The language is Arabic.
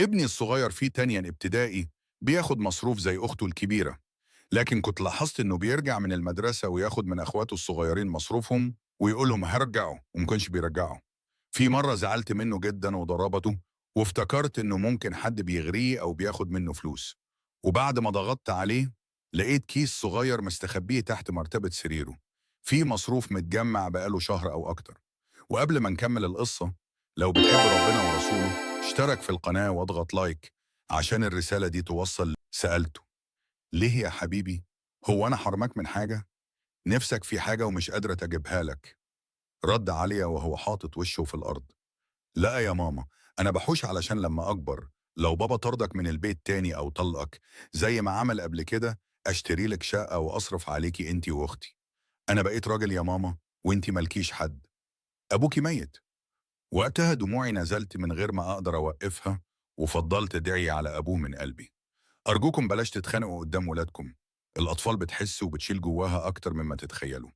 ابني الصغير في تانية ابتدائي بياخد مصروف زي أخته الكبيرة، لكن كنت لاحظت إنه بيرجع من المدرسة وياخد من أخواته الصغيرين مصروفهم ويقولهم هرجعه ومكانش بيرجعه. في مرة زعلت منه جدا وضربته، وافتكرت إنه ممكن حد بيغريه أو بياخد منه فلوس. وبعد ما ضغطت عليه لقيت كيس صغير مستخبيه تحت مرتبة سريره، فيه مصروف متجمع بقاله شهر أو أكتر. وقبل ما نكمل القصة، لو بتحب ربنا ورسوله اشترك في القناة واضغط لايك عشان الرسالة دي توصل. سألته: ليه يا حبيبي؟ هو أنا حرمك من حاجة؟ نفسك في حاجة ومش قادرة أجيبها لك. رد عليا وهو حاطط وشه في الأرض: لا يا ماما، أنا بحوش علشان لما أكبر لو بابا طردك من البيت تاني أو طلقك زي ما عمل قبل كده، أشتري لك شقة وأصرف عليكي أنتي وأختي. أنا بقيت راجل يا ماما، وأنتي مالكيش حد. أبوكي ميت. وقتها دموعي نزلت من غير ما أقدر أوقفها، وفضلت أدعي على أبوه من قلبي: أرجوكم بلاش تتخانقوا قدام ولادكم، الأطفال بتحس وبتشيل جواها أكتر مما تتخيلوا.